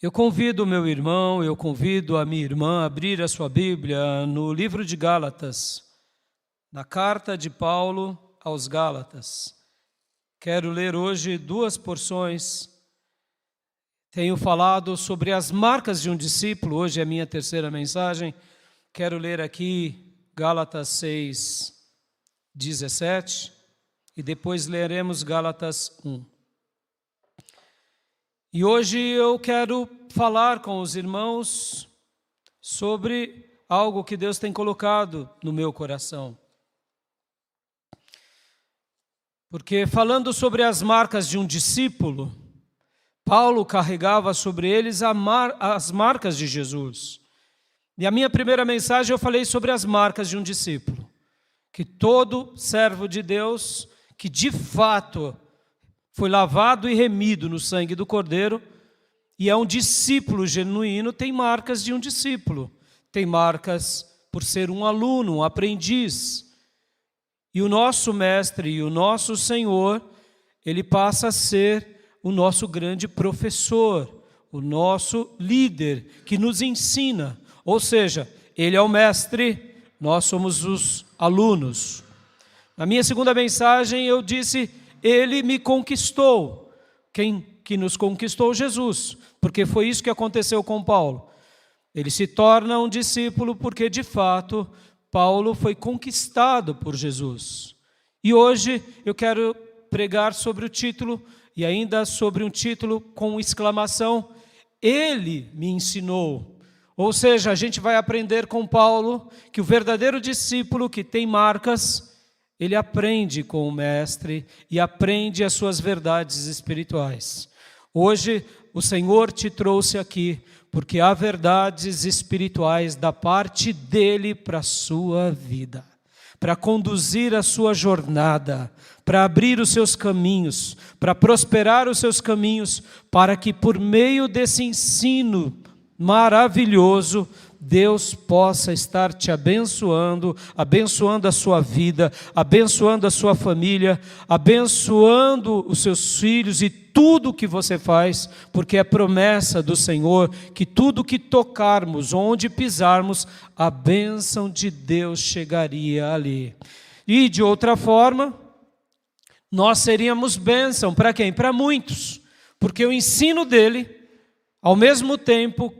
Eu convido o meu irmão, eu convido a minha irmã a abrir a sua Bíblia no livro de Gálatas, na carta de Paulo aos Gálatas. Quero ler hoje duas porções. Tenho falado sobre as marcas de um discípulo, hoje é a minha terceira mensagem. Quero ler aqui Gálatas 6, 17 e depois leremos Gálatas 1. E hoje eu quero falar com os irmãos sobre algo que Deus tem colocado no meu coração. Porque falando sobre as marcas de um discípulo, Paulo carregava sobre eles as marcas de Jesus. E a minha primeira mensagem eu falei sobre as marcas de um discípulo. Que todo servo de Deus, que de fato foi lavado e remido no sangue do Cordeiro, e é um discípulo genuíno, tem marcas de um discípulo. Tem marcas por ser um aluno, um aprendiz. E o nosso mestre e o nosso Senhor, ele passa a ser o nosso grande professor, o nosso líder, que nos ensina. Ou seja, ele é o mestre, nós somos os alunos. Na minha segunda mensagem eu disse: ele me conquistou. Quem que nos conquistou? Jesus, porque foi isso que aconteceu com Paulo. Ele se torna um discípulo porque, de fato, Paulo foi conquistado por Jesus. E hoje eu quero pregar sobre o título, e ainda sobre um título com exclamação: ele me ensinou. Ou seja, a gente vai aprender com Paulo que o verdadeiro discípulo que tem marcas, ele aprende com o mestre e aprende as suas verdades espirituais. Hoje, o Senhor te trouxe aqui porque há verdades espirituais da parte dele para a sua vida, para conduzir a sua jornada, para abrir os seus caminhos, para prosperar os seus caminhos, para que por meio desse ensino maravilhoso, Deus possa estar te abençoando, abençoando a sua vida, abençoando a sua família, abençoando os seus filhos e tudo que você faz, porque é promessa do Senhor que tudo que tocarmos, onde pisarmos, a bênção de Deus chegaria ali. E de outra forma, nós seríamos bênção para quem? Para muitos, porque o ensino dele, ao mesmo tempo,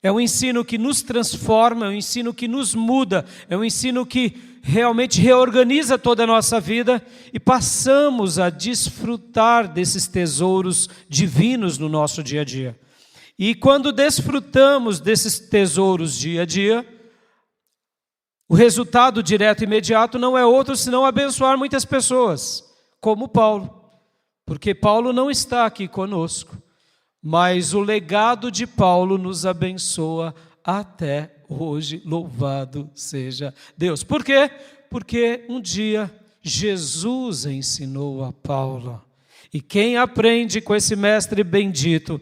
é um ensino que nos transforma, é um ensino que nos muda, é um ensino que realmente reorganiza toda a nossa vida e passamos a desfrutar desses tesouros divinos no nosso dia a dia. E quando desfrutamos desses tesouros dia a dia, o resultado direto e imediato não é outro senão abençoar muitas pessoas, como Paulo, porque Paulo não está aqui conosco. Mas o legado de Paulo nos abençoa até hoje, louvado seja Deus. Por quê? Porque um dia Jesus ensinou a Paulo. E quem aprende com esse mestre bendito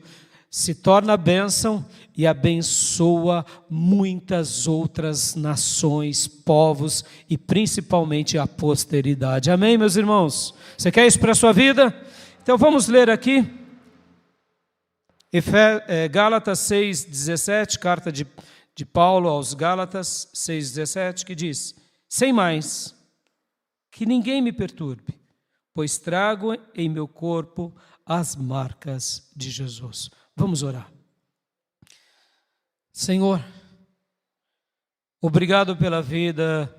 se torna bênção e abençoa muitas outras nações, povos e principalmente a posteridade. Amém, meus irmãos? Você quer isso para a sua vida? Então vamos ler aqui. Gálatas 6,17, carta de Paulo aos Gálatas 6,17, que diz: sem mais, que ninguém me perturbe, pois trago em meu corpo as marcas de Jesus. Vamos orar. Senhor, obrigado pela vida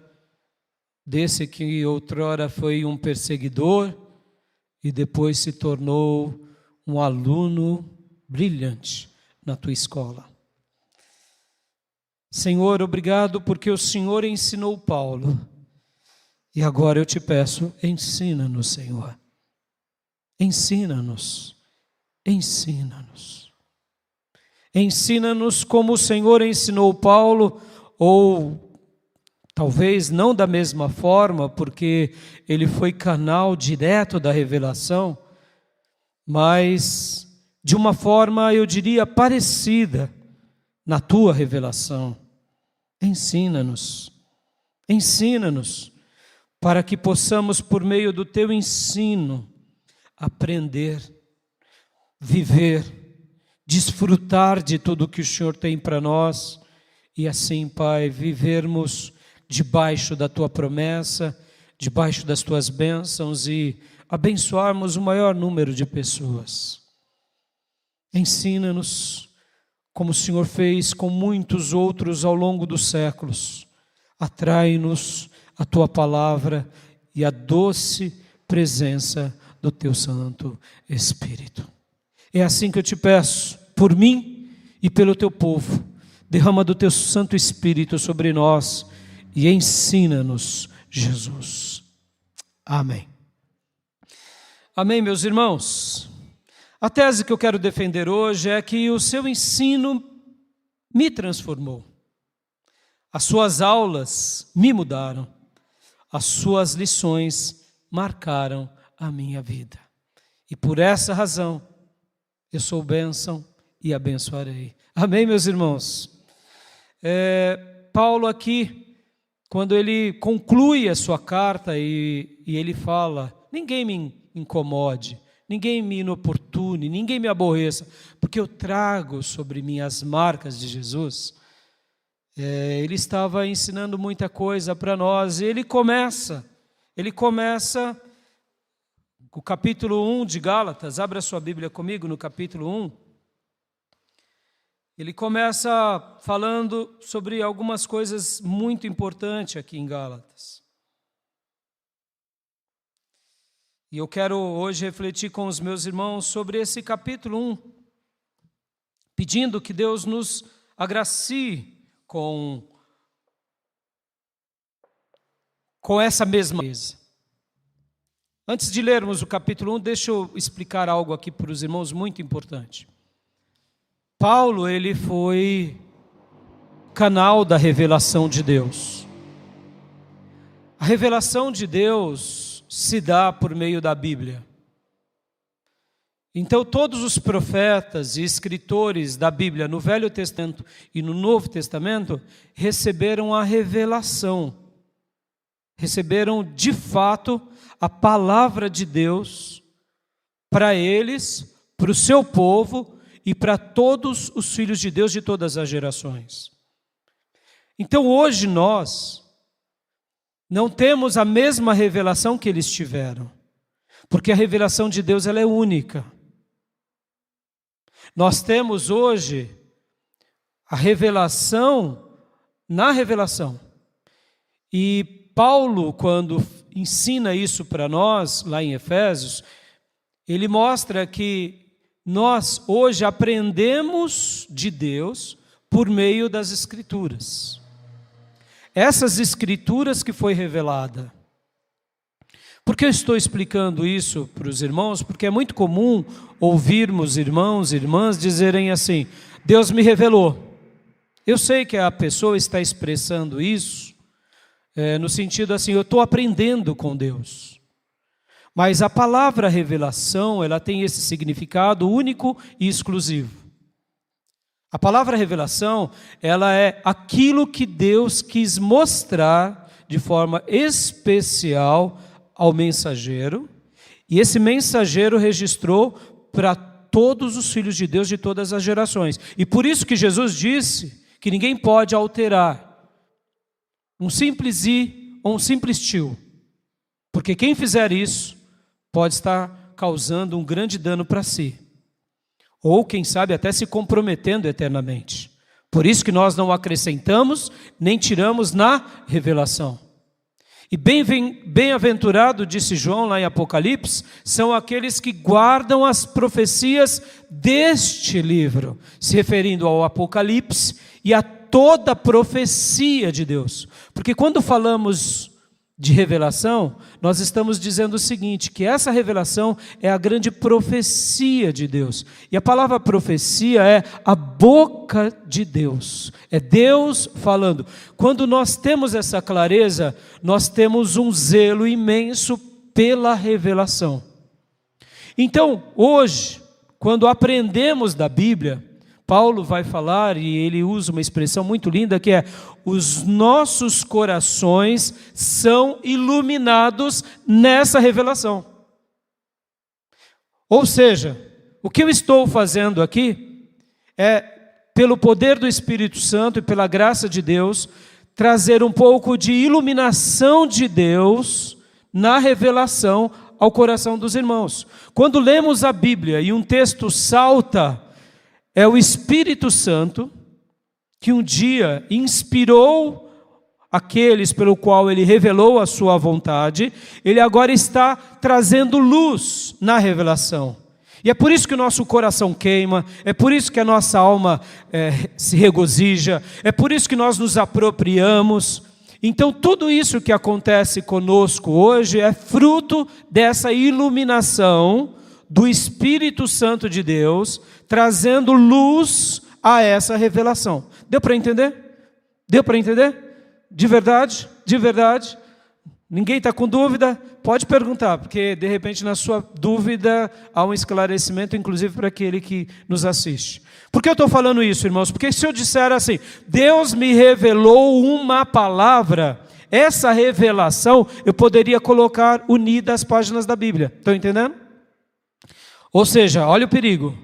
desse que outrora foi um perseguidor e depois se tornou um aluno brilhante na tua escola. Senhor, obrigado porque o Senhor ensinou Paulo. E agora eu te peço, ensina-nos, Senhor. Ensina-nos. Ensina-nos. Ensina-nos como o Senhor ensinou Paulo, ou talvez não da mesma forma, porque ele foi canal direto da revelação, mas de uma forma, eu diria, parecida na tua revelação. Ensina-nos, ensina-nos, para que possamos, por meio do teu ensino, aprender, viver, desfrutar de tudo que o Senhor tem para nós e assim, Pai, vivermos debaixo da Tua promessa, debaixo das Tuas bênçãos e abençoarmos o maior número de pessoas. Ensina-nos, como o Senhor fez com muitos outros ao longo dos séculos. Atrai-nos a Tua palavra e a doce presença do Teu Santo Espírito. É assim que eu te peço, por mim e pelo Teu povo. Derrama do Teu Santo Espírito sobre nós e ensina-nos, Jesus. Amém. Amém, meus irmãos. A tese que eu quero defender hoje é que o seu ensino me transformou. As suas aulas me mudaram. As suas lições marcaram a minha vida. E por essa razão, eu sou bênção e abençoarei. Amém, meus irmãos? Paulo aqui, quando ele conclui a sua carta e ele fala, ninguém me incomode, ninguém me inoportune, ninguém me aborreça, porque eu trago sobre mim as marcas de Jesus. Ele estava ensinando muita coisa para nós e ele começa o capítulo 1 de Gálatas. Abra sua Bíblia comigo no capítulo 1. Ele começa falando sobre algumas coisas muito importantes aqui em Gálatas. E eu quero hoje refletir com os meus irmãos sobre esse capítulo 1, pedindo que Deus nos agracie com essa mesma coisa. Antes de lermos o capítulo 1, deixa eu explicar algo aqui para os irmãos muito importante. Paulo, ele foi canal da revelação de Deus. A revelação de Deus se dá por meio da Bíblia. Então, todos os profetas e escritores da Bíblia, no Velho Testamento e no Novo Testamento, receberam a revelação. Receberam, de fato, a palavra de Deus para eles, para o seu povo e para todos os filhos de Deus de todas as gerações. Então, hoje nós não temos a mesma revelação que eles tiveram, porque a revelação de Deus ela é única. Nós temos hoje a revelação na revelação. E Paulo, quando ensina isso para nós, lá em Efésios, ele mostra que nós hoje aprendemos de Deus por meio das Escrituras. Essas Escrituras que foi revelada. Por que eu estou explicando isso para os irmãos? Porque é muito comum ouvirmos irmãos e irmãs dizerem assim, Deus me revelou. Eu sei que a pessoa está expressando isso, no sentido assim, eu estou aprendendo com Deus. Mas a palavra revelação, ela tem esse significado único e exclusivo. A palavra revelação, ela é aquilo que Deus quis mostrar de forma especial ao mensageiro, e esse mensageiro registrou para todos os filhos de Deus de todas as gerações. E por isso que Jesus disse que ninguém pode alterar um simples i ou um simples tio, porque quem fizer isso pode estar causando um grande dano para si, ou quem sabe até se comprometendo eternamente. Por isso que nós não acrescentamos nem tiramos na revelação. E bem-aventurado, disse João lá em Apocalipse, são aqueles que guardam as profecias deste livro, se referindo ao Apocalipse e a toda a profecia de Deus. Porque quando falamos de revelação, nós estamos dizendo o seguinte, que essa revelação é a grande profecia de Deus. E a palavra profecia é a boca de Deus. É Deus falando. Quando nós temos essa clareza, nós temos um zelo imenso pela revelação. Então, hoje, quando aprendemos da Bíblia, Paulo vai falar, e ele usa uma expressão muito linda, que é: os nossos corações são iluminados nessa revelação. Ou seja, o que eu estou fazendo aqui é, pelo poder do Espírito Santo e pela graça de Deus, trazer um pouco de iluminação de Deus na revelação ao coração dos irmãos. Quando lemos a Bíblia e um texto salta, é o Espírito Santo que um dia inspirou aqueles pelo qual ele revelou a sua vontade, ele agora está trazendo luz na revelação. E é por isso que o nosso coração queima, é por isso que a nossa alma se regozija, é por isso que nós nos apropriamos. Então tudo isso que acontece conosco hoje é fruto dessa iluminação do Espírito Santo de Deus, trazendo luz a essa revelação. Deu para entender? Deu para entender? De verdade? De verdade? Ninguém está com dúvida? Pode perguntar, porque de repente na sua dúvida há um esclarecimento, inclusive para aquele que nos assiste. Por que eu estou falando isso, irmãos? Porque se eu disser assim, Deus me revelou uma palavra, essa revelação eu poderia colocar unida às páginas da Bíblia. Estão entendendo? Ou seja, olha o perigo.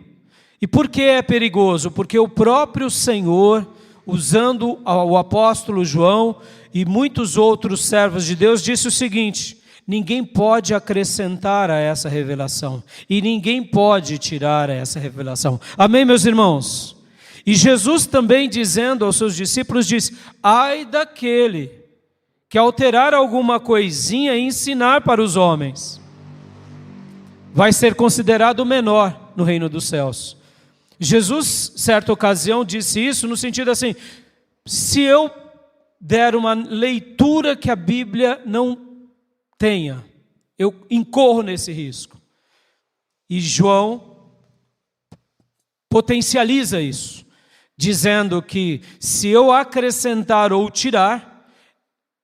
E por que é perigoso? Porque o próprio Senhor, usando o apóstolo João e muitos outros servos de Deus, disse o seguinte: ninguém pode acrescentar a essa revelação e ninguém pode tirar a essa revelação. Amém, meus irmãos? E Jesus também, dizendo aos seus discípulos, diz: ai daquele que alterar alguma coisinha e ensinar para os homens, vai ser considerado menor no reino dos céus. Jesus, certa ocasião, disse isso no sentido assim: se eu der uma leitura que a Bíblia não tenha, eu incorro nesse risco. E João potencializa isso, dizendo que se eu acrescentar ou tirar,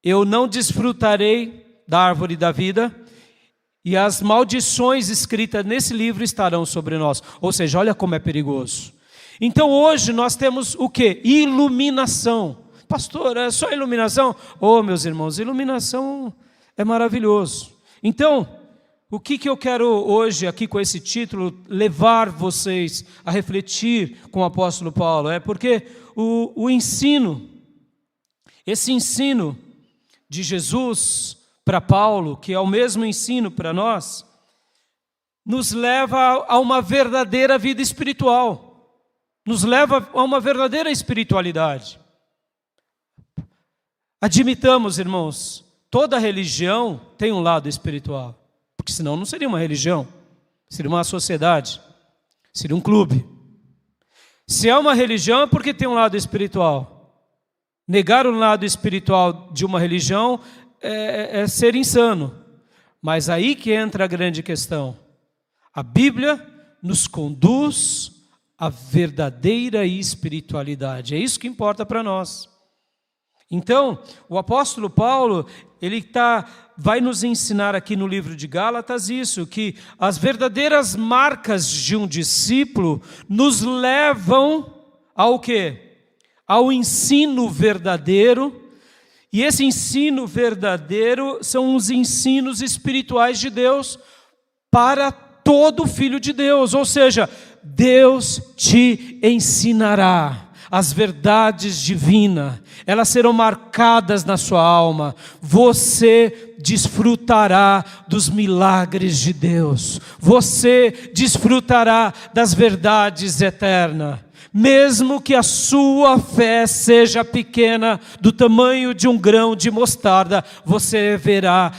eu não desfrutarei da árvore da vida, e as maldições escritas nesse livro estarão sobre nós. Ou seja, olha como é perigoso. Então hoje nós temos o quê? Iluminação. Pastor, é só iluminação? Oh, meus irmãos, iluminação é maravilhoso. Então, o que eu quero hoje aqui com esse título levar vocês a refletir com o apóstolo Paulo? É porque o ensino, esse ensino de Jesus para Paulo, que é o mesmo ensino para nós, nos leva a uma verdadeira vida espiritual, nos leva a uma verdadeira espiritualidade. Admitamos, irmãos, toda religião tem um lado espiritual, porque senão não seria uma religião, seria uma sociedade, seria um clube. Se é uma religião é porque tem um lado espiritual. Negar o lado espiritual de uma religião é ser insano. Mas aí que entra a grande questão. A Bíblia nos conduz à verdadeira espiritualidade. É isso que importa para nós. Então, o apóstolo Paulo, ele vai nos ensinar aqui no livro de Gálatas isso, que as verdadeiras marcas de um discípulo nos levam ao quê? Ao ensino verdadeiro. E esse ensino verdadeiro são os ensinos espirituais de Deus para todo filho de Deus. Ou seja, Deus te ensinará as verdades divinas. Elas serão marcadas na sua alma. Você desfrutará dos milagres de Deus. Você desfrutará das verdades eternas. Mesmo que a sua fé seja pequena, do tamanho de um grão de mostarda, você verá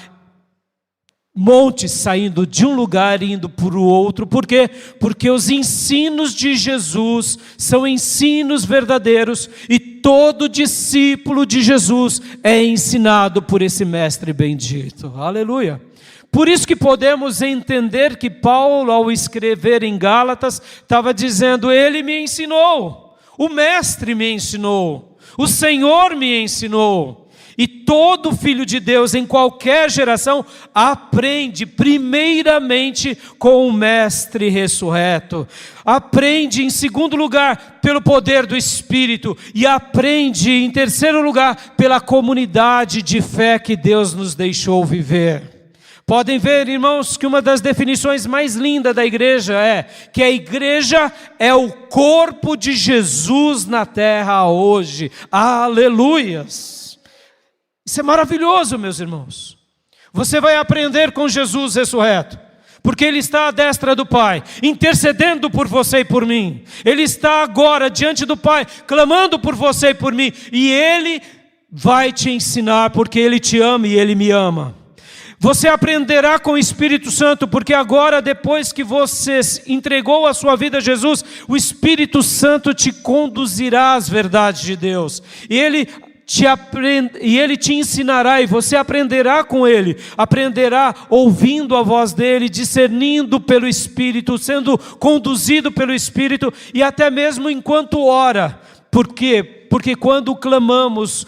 montes saindo de um lugar e indo para o outro. Por quê? Porque os ensinos de Jesus são ensinos verdadeiros e todo discípulo de Jesus é ensinado por esse mestre bendito. Aleluia! Por isso que podemos entender que Paulo, ao escrever em Gálatas, estava dizendo: ele me ensinou, o mestre me ensinou, o Senhor me ensinou. E todo filho de Deus, em qualquer geração, aprende primeiramente com o mestre ressurreto. Aprende, em segundo lugar, pelo poder do Espírito. E aprende, em terceiro lugar, pela comunidade de fé que Deus nos deixou viver. podem ver, irmãos, que uma das definições mais lindas da igreja é que a igreja é o corpo de Jesus na terra hoje. Aleluias! Isso é maravilhoso, meus irmãos. Você vai aprender com Jesus ressurreto, porque Ele está à destra do Pai, intercedendo por você e por mim. Ele está agora diante do Pai, clamando por você e por mim. E Ele vai te ensinar, porque Ele te ama e Ele me ama. Você aprenderá com o Espírito Santo, porque agora, depois que você entregou a sua vida a Jesus, o Espírito Santo te conduzirá às verdades de Deus. E Ele te ensinará, e você aprenderá com Ele. Aprenderá ouvindo a voz dEle, discernindo pelo Espírito, sendo conduzido pelo Espírito, e até mesmo enquanto ora. Por quê? Porque quando clamamos,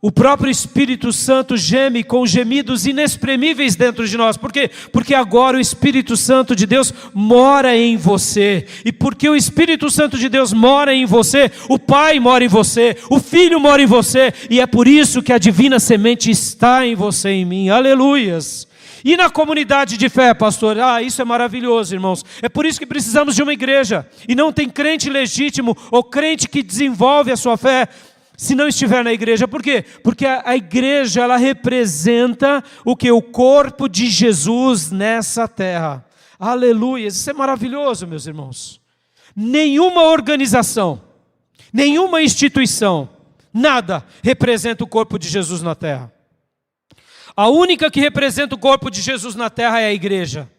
o próprio Espírito Santo geme com gemidos inexprimíveis dentro de nós. Por quê? Porque agora o Espírito Santo de Deus mora em você. E porque o Espírito Santo de Deus mora em você, o Pai mora em você, o Filho mora em você. E é por isso que a divina semente está em você e em mim. Aleluias! E na comunidade de fé, pastor? Isso é maravilhoso, irmãos. É por isso que precisamos de uma igreja. E não tem crente legítimo ou crente que desenvolve a sua fé se não estiver na igreja. Por quê? Porque a igreja, ela representa o que? O corpo de Jesus nessa terra. Aleluia, isso é maravilhoso, meus irmãos. Nenhuma organização, nenhuma instituição, nada representa o corpo de Jesus na terra. A única que representa o corpo de Jesus na terra é a igreja.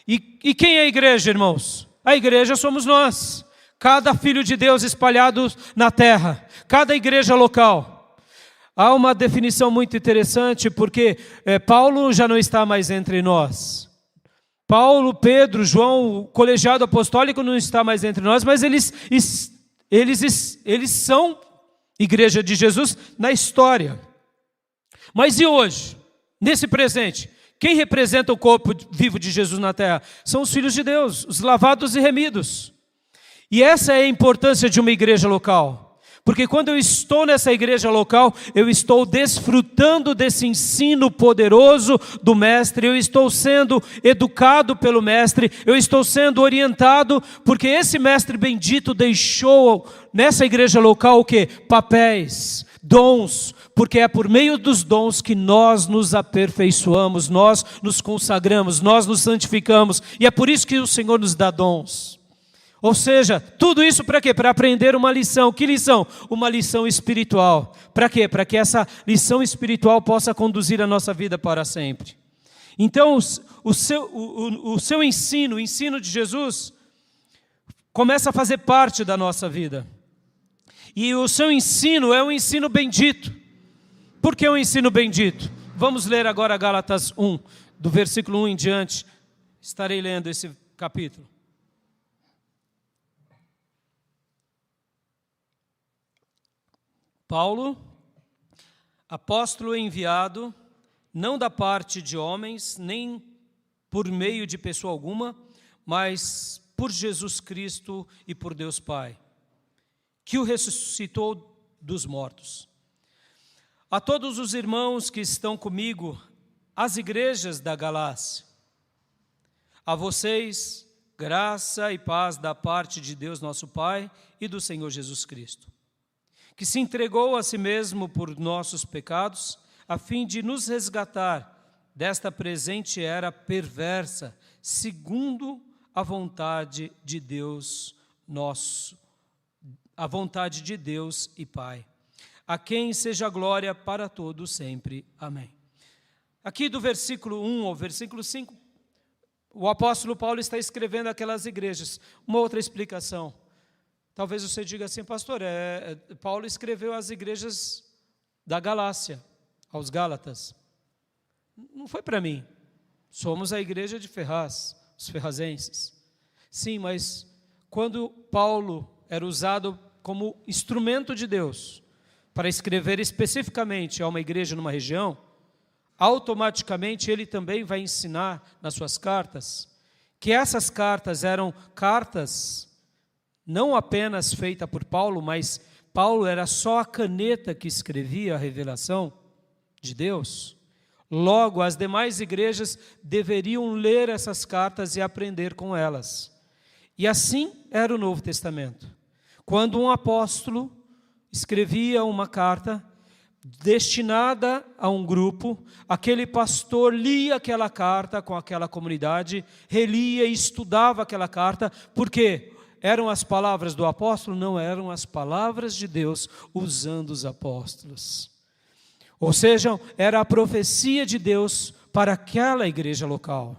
E quem é a igreja, irmãos? A igreja somos nós. Cada filho de Deus espalhado na terra, cada igreja local. Há uma definição muito interessante, porque Paulo já não está mais entre nós. Paulo, Pedro, João, o colegiado apostólico não está mais entre nós, mas eles são igreja de Jesus na história. Mas e hoje, nesse presente, quem representa o corpo vivo de Jesus na terra? São os filhos de Deus, os lavados e remidos. E essa é a importância de uma igreja local. Porque quando eu estou nessa igreja local, eu estou desfrutando desse ensino poderoso do Mestre, eu estou sendo educado pelo Mestre, eu estou sendo orientado, porque esse Mestre bendito deixou nessa igreja local o quê? Papéis, dons, porque é por meio dos dons que nós nos aperfeiçoamos, nós nos consagramos, nós nos santificamos, e é por isso que o Senhor nos dá dons. Ou seja, tudo isso para quê? Para aprender uma lição. Que lição? Uma lição espiritual. Para quê? Para que essa lição espiritual possa conduzir a nossa vida para sempre. Então, o seu ensino, o ensino de Jesus, começa a fazer parte da nossa vida. E o seu ensino é um ensino bendito. Por que um ensino bendito? Vamos ler agora Gálatas 1, do versículo 1 em diante. Estarei lendo esse capítulo. Paulo, apóstolo enviado, não da parte de homens, nem por meio de pessoa alguma, mas por Jesus Cristo e por Deus Pai, que o ressuscitou dos mortos. A todos os irmãos que estão comigo, as igrejas da Galácia, a vocês, graça e paz da parte de Deus nosso Pai e do Senhor Jesus Cristo, que se entregou a si mesmo por nossos pecados, a fim de nos resgatar desta presente era perversa, segundo a vontade de Deus nosso, a vontade de Deus e Pai, a quem seja glória para todos sempre. Amém. Aqui do versículo 1 ao versículo 5, o apóstolo Paulo está escrevendo aquelas igrejas. Uma outra explicação. Talvez você diga assim, pastor, Paulo escreveu às igrejas da Galácia, aos Gálatas. Não foi para mim. Somos a igreja de Ferraz, os ferrazenses. Sim, mas quando Paulo era usado como instrumento de Deus para escrever especificamente a uma igreja numa região, automaticamente ele também vai ensinar nas suas cartas que essas cartas eram cartas não apenas feita por Paulo, mas Paulo era só a caneta que escrevia a revelação de Deus. Logo, as demais igrejas deveriam ler essas cartas e aprender com elas. E assim era o Novo Testamento. Quando um apóstolo escrevia uma carta destinada a um grupo, aquele pastor lia aquela carta com aquela comunidade, relia e estudava aquela carta, porque eram as palavras do apóstolo? Não, eram as palavras de Deus usando os apóstolos. Ou seja, era a profecia de Deus para aquela igreja local.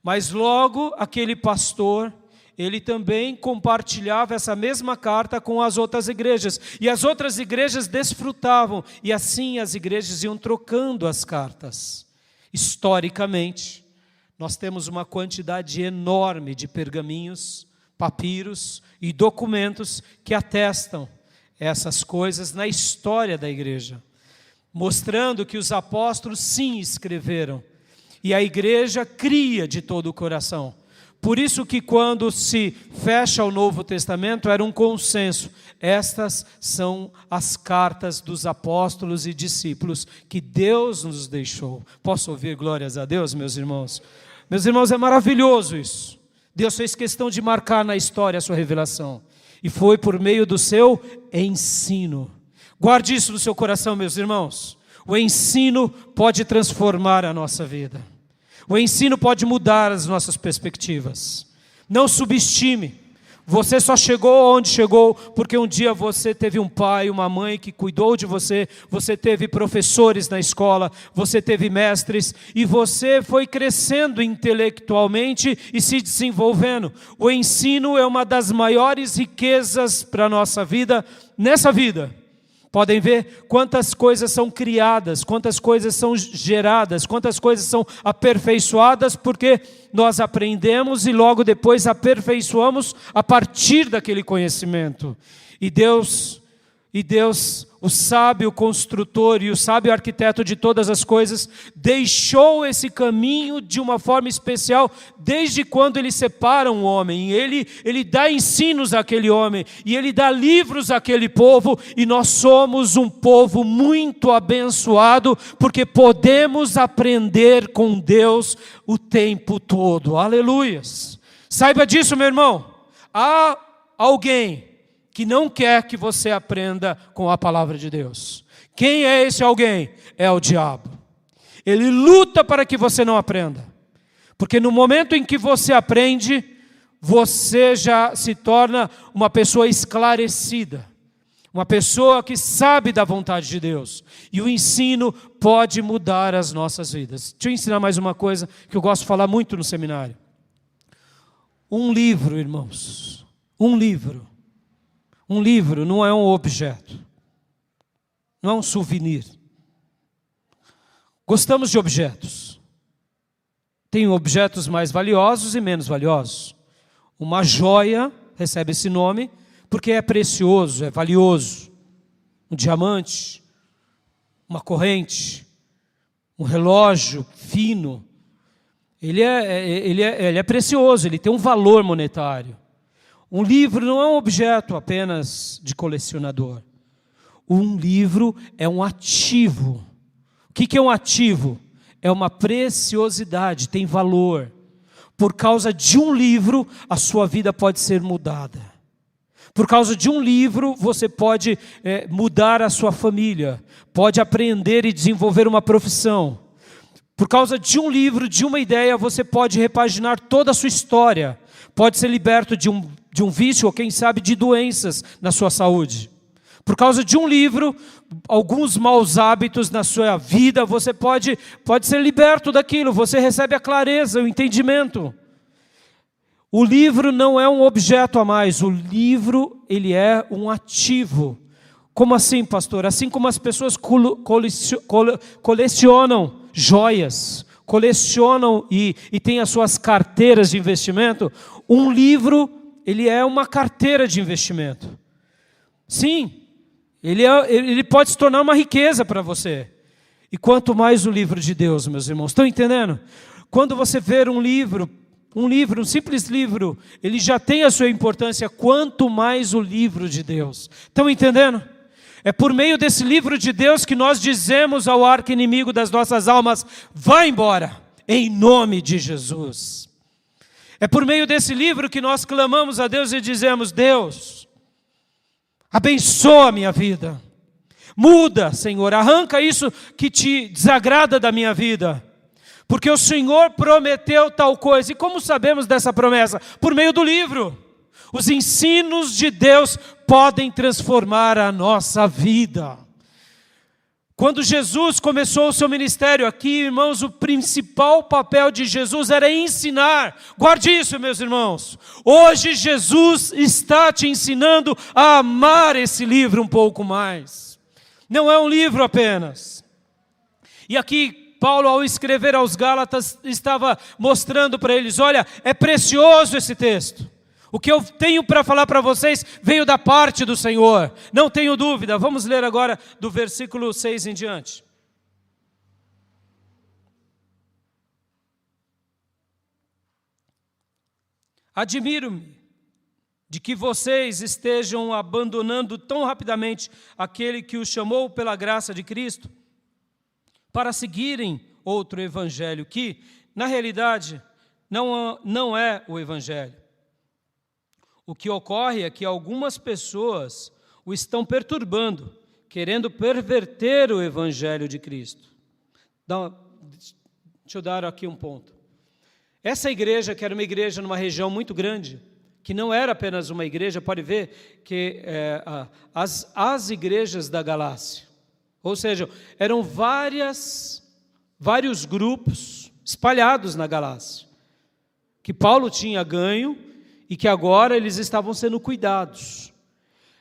Mas logo aquele pastor, ele também compartilhava essa mesma carta com as outras igrejas. E as outras igrejas desfrutavam. E assim as igrejas iam trocando as cartas. Historicamente, nós temos uma quantidade enorme de pergaminhos, papiros e documentos que atestam essas coisas na história da igreja, mostrando que os apóstolos sim escreveram. E a igreja cria de todo o coração. Por isso que quando se fecha o Novo Testamento, era um consenso. Estas são as cartas dos apóstolos e discípulos que Deus nos deixou. Posso ouvir glórias a Deus, meus irmãos? Meus irmãos, é maravilhoso isso. Deus fez questão de marcar na história a sua revelação. E foi por meio do seu ensino. Guarde isso no seu coração, meus irmãos. O ensino pode transformar a nossa vida. O ensino pode mudar as nossas perspectivas. Não subestime. Você só chegou onde chegou porque um dia você teve um pai, uma mãe que cuidou de você, você teve professores na escola, você teve mestres e você foi crescendo intelectualmente e se desenvolvendo. O ensino é uma das maiores riquezas para a nossa vida, nessa vida. Podem ver quantas coisas são criadas, quantas coisas são geradas, quantas coisas são aperfeiçoadas, porque nós aprendemos e logo depois aperfeiçoamos a partir daquele conhecimento. E Deus, o sábio construtor e o sábio arquiteto de todas as coisas, deixou esse caminho de uma forma especial, desde quando ele separa um homem. Ele dá ensinos àquele homem, e ele dá livros àquele povo, e nós somos um povo muito abençoado, porque podemos aprender com Deus o tempo todo. Aleluias! Saiba disso, meu irmão. Há alguém que não quer que você aprenda com a palavra de Deus. Quem é esse alguém? É o diabo. Ele luta para que você não aprenda. Porque no momento em que você aprende, você já se torna uma pessoa esclarecida. Uma pessoa que sabe da vontade de Deus. E o ensino pode mudar as nossas vidas. Deixa eu ensinar mais uma coisa que eu gosto de falar muito no seminário. Um livro, irmãos. Um livro. Um livro não é um objeto, não é um souvenir. Gostamos de objetos. Tem objetos mais valiosos e menos valiosos. Uma joia recebe esse nome porque é precioso, é valioso. Um diamante, uma corrente, um relógio fino. Ele é precioso, ele tem um valor monetário. Um livro não é um objeto apenas de colecionador. Um livro é um ativo. O que é um ativo? É uma preciosidade, tem valor. Por causa de um livro, a sua vida pode ser mudada. Por causa de um livro, você pode mudar a sua família. Pode aprender e desenvolver uma profissão. Por causa de um livro, de uma ideia, você pode repaginar toda a sua história. Pode ser liberto de um vício ou, quem sabe, de doenças na sua saúde. Por causa de um livro, alguns maus hábitos na sua vida, você pode ser liberto daquilo. Você recebe a clareza, o entendimento. O livro não é um objeto a mais. O livro, ele é um ativo. Como assim, pastor? Assim como as pessoas colecionam joias, colecionam e têm as suas carteiras de investimento, um livro, ele é uma carteira de investimento. Sim, ele pode se tornar uma riqueza para você. E quanto mais o livro de Deus, meus irmãos, estão entendendo? Quando você vê um simples livro, ele já tem a sua importância, quanto mais o livro de Deus. Estão entendendo? É por meio desse livro de Deus que nós dizemos ao arqui-inimigo das nossas almas: vai embora, em nome de Jesus. É por meio desse livro que nós clamamos a Deus e dizemos: Deus, abençoa a minha vida. Muda, Senhor, arranca isso que te desagrada da minha vida. Porque o Senhor prometeu tal coisa. E como sabemos dessa promessa? Por meio do livro. Os ensinos de Deus podem transformar a nossa vida. Quando Jesus começou o seu ministério aqui, irmãos, o principal papel de Jesus era ensinar. Guarde isso, meus irmãos. Hoje Jesus está te ensinando a amar esse livro um pouco mais. Não é um livro apenas. E aqui Paulo, ao escrever aos Gálatas, estava mostrando para eles: olha, é precioso esse texto. O que eu tenho para falar para vocês veio da parte do Senhor. Não tenho dúvida. Vamos ler agora do versículo 6 em diante. Admiro-me de que vocês estejam abandonando tão rapidamente aquele que os chamou pela graça de Cristo, para seguirem outro evangelho, que, na realidade, não é o evangelho. O que ocorre é que algumas pessoas o estão perturbando, querendo perverter o evangelho de Cristo. Deixa eu dar aqui um ponto. Essa igreja, que era uma igreja numa região muito grande, que não era apenas uma igreja, pode ver que as igrejas da Galácia, ou seja, eram vários grupos espalhados na Galácia, que Paulo tinha ganho e que agora eles estavam sendo cuidados.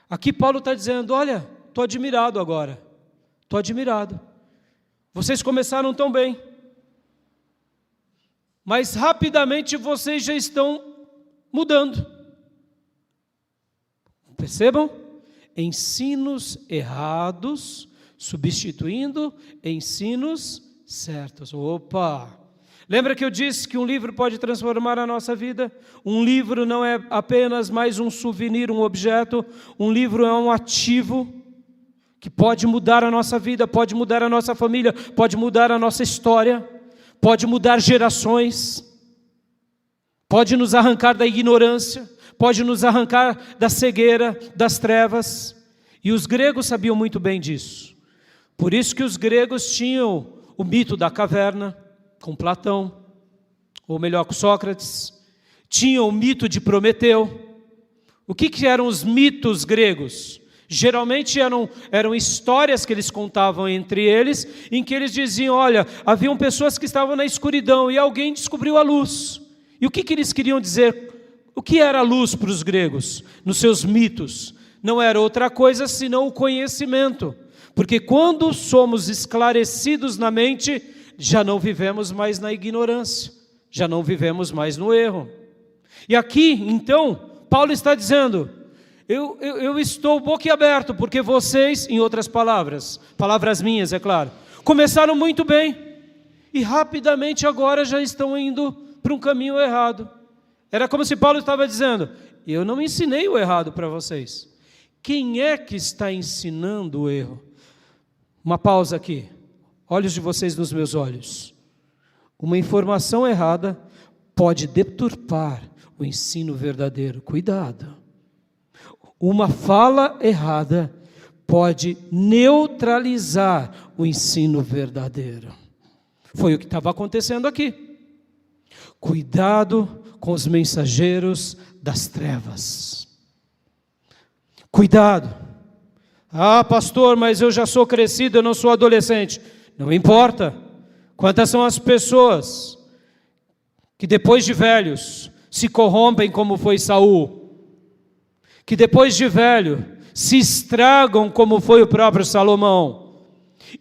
Aqui Paulo está dizendo: olha, estou admirado agora, estou admirado. Vocês começaram tão bem, mas rapidamente vocês já estão mudando. Percebam? Ensinos errados substituindo ensinos certos. Opa! Lembra que eu disse que um livro pode transformar a nossa vida? Um livro não é apenas mais um souvenir, um objeto. Um livro é um ativo que pode mudar a nossa vida, pode mudar a nossa família, pode mudar a nossa história, pode mudar gerações, pode nos arrancar da ignorância, pode nos arrancar da cegueira, das trevas. E os gregos sabiam muito bem disso. Por isso que os gregos tinham o mito da caverna, com Platão, ou melhor, com Sócrates. Tinham o mito de Prometeu. O que eram os mitos gregos? Geralmente eram histórias que eles contavam entre eles, em que eles diziam: olha, haviam pessoas que estavam na escuridão e alguém descobriu a luz. E o que eles queriam dizer? O que era a luz para os gregos? Nos seus mitos, não era outra coisa senão o conhecimento. Porque quando somos esclarecidos na mente, já não vivemos mais na ignorância, já não vivemos mais no erro. E aqui, então, Paulo está dizendo: eu estou boquiaberto, porque vocês, em outras palavras minhas, é claro, começaram muito bem, e rapidamente agora já estão indo para um caminho errado. Era como se Paulo estava dizendo: eu não ensinei o errado para vocês. Quem é que está ensinando o erro? Uma pausa aqui. Olhos de vocês nos meus olhos. Uma informação errada pode deturpar o ensino verdadeiro. Cuidado. Uma fala errada pode neutralizar o ensino verdadeiro. Foi o que estava acontecendo aqui. Cuidado com os mensageiros das trevas. Cuidado. Ah, pastor, mas eu já sou crescido, eu não sou adolescente. Não importa. Quantas são as pessoas que depois de velhos se corrompem como foi Saul? Que depois de velho se estragam como foi o próprio Salomão?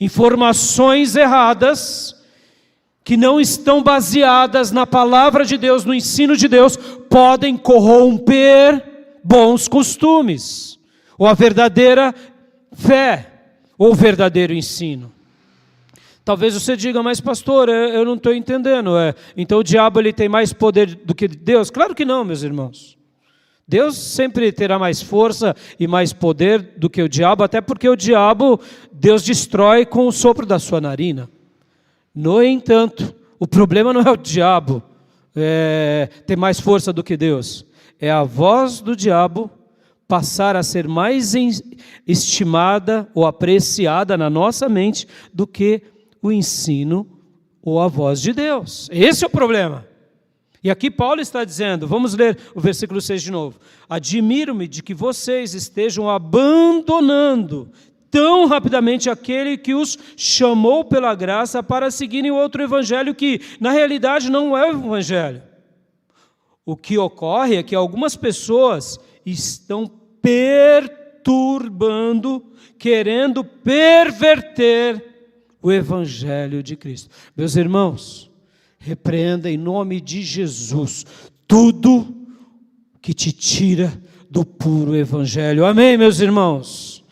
Informações erradas que não estão baseadas na palavra de Deus, no ensino de Deus, podem corromper bons costumes, ou a verdadeira fé, ou o verdadeiro ensino. Talvez você diga: mas pastor, eu não estou entendendo. Então o diabo ele tem mais poder do que Deus? Claro que não, meus irmãos. Deus sempre terá mais força e mais poder do que o diabo, até porque o diabo, Deus destrói com o sopro da sua narina. No entanto, o problema não é o diabo ter mais força do que Deus. É a voz do diabo passar a ser mais estimada ou apreciada na nossa mente do que o ensino ou a voz de Deus. Esse é o problema. E aqui Paulo está dizendo, vamos ler o versículo 6 de novo. Admiro-me de que vocês estejam abandonando tão rapidamente aquele que os chamou pela graça para seguirem outro evangelho que, na realidade, não é o evangelho. O que ocorre é que algumas pessoas estão perturbando, querendo perverter o evangelho de Cristo. Meus irmãos, repreenda em nome de Jesus tudo que te tira do puro evangelho. Amém, meus irmãos?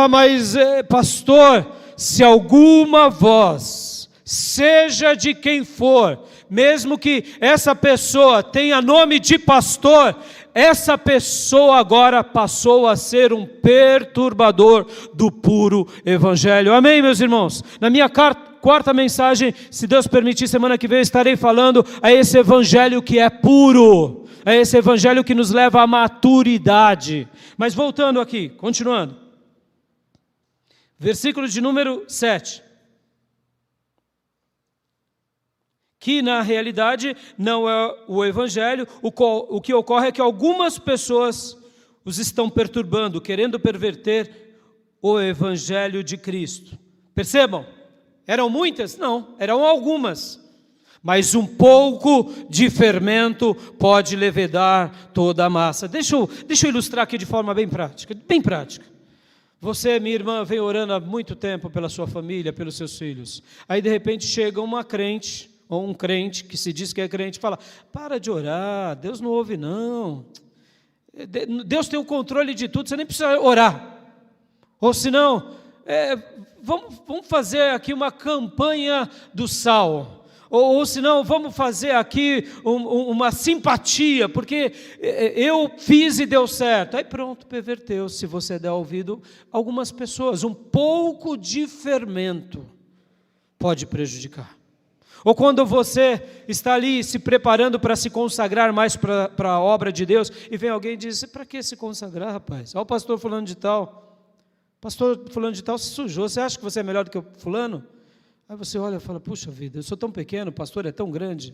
Mas pastor, se alguma voz, seja de quem for, mesmo que essa pessoa tenha nome de pastor, essa pessoa agora passou a ser um perturbador do puro evangelho. Amém, meus irmãos? Na minha quarta mensagem, se Deus permitir, semana que vem estarei falando a esse evangelho que é puro, a esse evangelho que nos leva à maturidade. Mas voltando aqui, continuando. Versículo de número 7. Que na realidade não é o evangelho, o que ocorre é que algumas pessoas os estão perturbando, querendo perverter o evangelho de Cristo. Percebam? Eram muitas? Não, eram algumas. Mas um pouco de fermento pode levedar toda a massa. Deixa eu ilustrar aqui de forma bem prática, bem prática. Você, minha irmã, vem orando há muito tempo pela sua família, pelos seus filhos. Aí de repente chega uma crente, ou um crente que se diz que é crente, fala: para de orar, Deus não ouve não. Deus tem o controle de tudo, você nem precisa orar. Ou senão, vamos fazer aqui uma campanha do sal. Ou senão, vamos fazer aqui uma simpatia, porque eu fiz e deu certo. Aí pronto, perverteu, se você der ouvido algumas pessoas. Um pouco de fermento pode prejudicar. Ou quando você está ali se preparando para se consagrar mais para a obra de Deus, e vem alguém e diz: para que se consagrar, rapaz? Olha o pastor fulano de tal. Pastor fulano de tal se sujou, você acha que você é melhor do que o fulano? Aí você olha e fala: puxa vida, eu sou tão pequeno, o pastor é tão grande.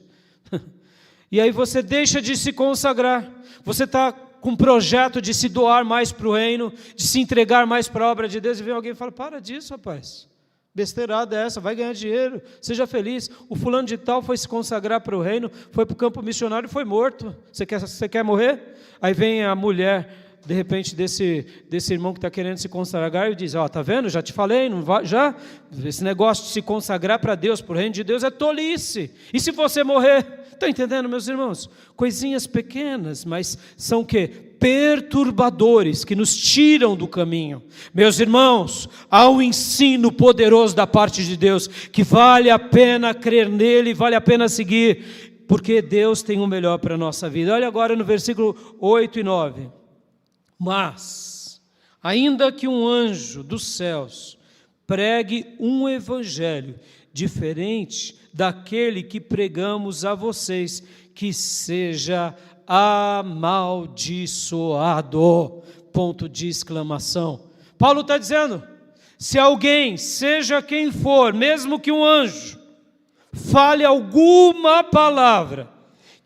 E aí você deixa de se consagrar. Você está com um projeto de se doar mais para o reino, de se entregar mais para a obra de Deus, e vem alguém e fala: para disso, rapaz. Besteirada é essa, vai ganhar dinheiro, seja feliz. O fulano de tal foi se consagrar para o reino, foi para o campo missionário e foi morto. Você quer morrer? Aí vem a mulher, de repente, desse irmão que está querendo se consagrar e diz: tá vendo, já te falei, não vai, já? Esse negócio de se consagrar para Deus, para o reino de Deus, é tolice. E se você morrer? Estão entendendo, meus irmãos? Coisinhas pequenas, mas são o quê? Perturbadores, que nos tiram do caminho. Meus irmãos, há um ensino poderoso da parte de Deus, que vale a pena crer nele, vale a pena seguir, porque Deus tem o melhor para a nossa vida. Olha agora no versículo 8 e 9. Mas, ainda que um anjo dos céus pregue um evangelho diferente daquele que pregamos a vocês, que seja amaldiçoado, ponto de exclamação. Paulo está dizendo: se alguém, seja quem for, mesmo que um anjo, fale alguma palavra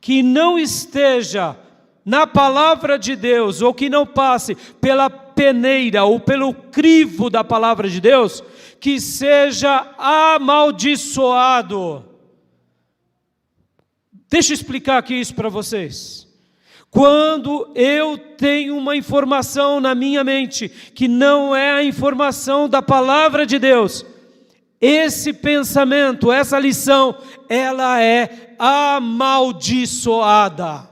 que não esteja na palavra de Deus, ou que não passe pela peneira ou pelo crivo da palavra de Deus, que seja amaldiçoado. Deixa eu explicar aqui isso para vocês. Quando eu tenho uma informação na minha mente que não é a informação da palavra de Deus, esse pensamento, essa lição, ela é amaldiçoada.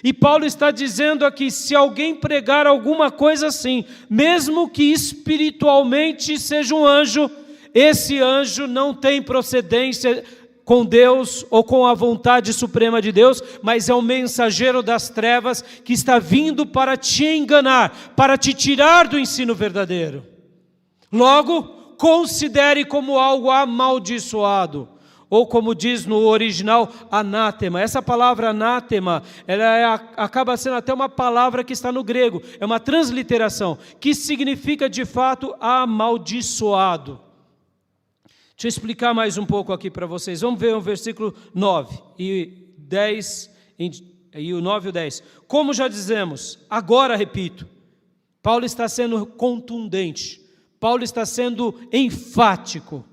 E Paulo está dizendo aqui: se alguém pregar alguma coisa assim, mesmo que espiritualmente seja um anjo, esse anjo não tem procedência com Deus ou com a vontade suprema de Deus, mas é um mensageiro das trevas que está vindo para te enganar, para te tirar do ensino verdadeiro. Logo, considere como algo amaldiçoado, ou como diz no original, anátema. Essa palavra anátema, acaba sendo até uma palavra que está no grego, é uma transliteração, que significa de fato amaldiçoado. Deixa eu explicar mais um pouco aqui para vocês. Vamos ver o versículo 9 e 10, e o 9 e o 10. Como já dizemos, agora repito, Paulo está sendo contundente, Paulo está sendo enfático,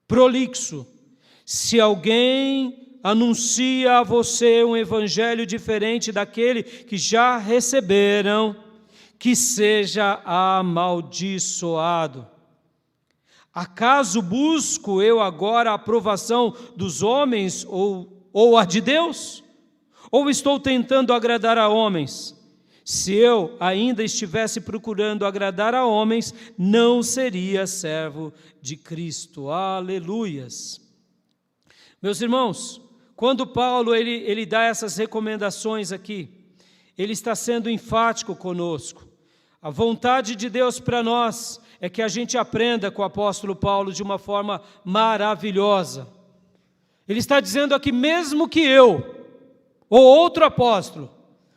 prolixo. Se alguém anuncia a você um evangelho diferente daquele que já receberam, que seja amaldiçoado. Acaso busco eu agora a aprovação dos homens ou a de Deus? Ou estou tentando agradar a homens? Se eu ainda estivesse procurando agradar a homens, não seria servo de Cristo. Aleluias! Meus irmãos, quando Paulo ele dá essas recomendações aqui, ele está sendo enfático conosco. A vontade de Deus para nós é que a gente aprenda com o apóstolo Paulo de uma forma maravilhosa. Ele está dizendo aqui, mesmo que eu, ou outro apóstolo,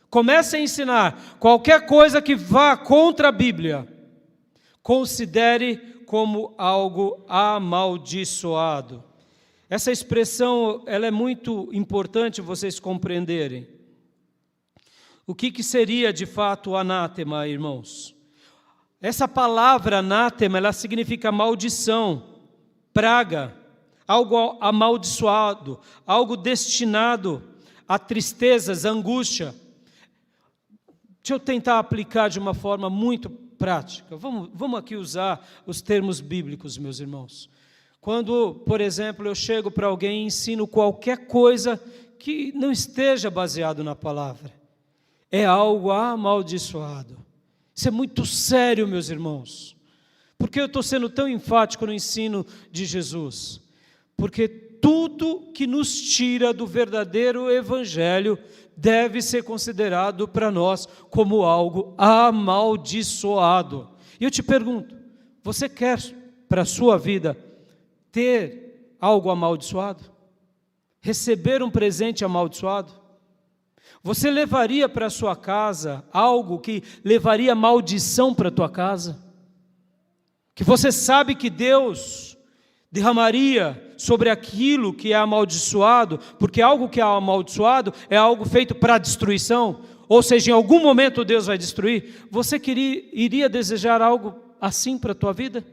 comece a ensinar qualquer coisa que vá contra a Bíblia, considere como algo amaldiçoado. Essa expressão, ela é muito importante vocês compreenderem. O que seria de fato o anátema, irmãos? Essa palavra anátema, ela significa maldição, praga, algo amaldiçoado, algo destinado a tristezas, angústia. Deixa eu tentar aplicar de uma forma muito prática. Vamos aqui usar os termos bíblicos, meus irmãos. Quando, por exemplo, eu chego para alguém e ensino qualquer coisa que não esteja baseado na palavra, é algo amaldiçoado. Isso é muito sério, meus irmãos. Por que eu estou sendo tão enfático no ensino de Jesus? Porque tudo que nos tira do verdadeiro evangelho deve ser considerado para nós como algo amaldiçoado. E eu te pergunto, você quer para a sua vida ter algo amaldiçoado? Receber um presente amaldiçoado? Você levaria para a sua casa algo que levaria maldição para a tua casa? Que você sabe que Deus derramaria sobre aquilo que é amaldiçoado, porque algo que é amaldiçoado é algo feito para destruição, ou seja, em algum momento Deus vai destruir. Você iria desejar algo assim para a tua vida?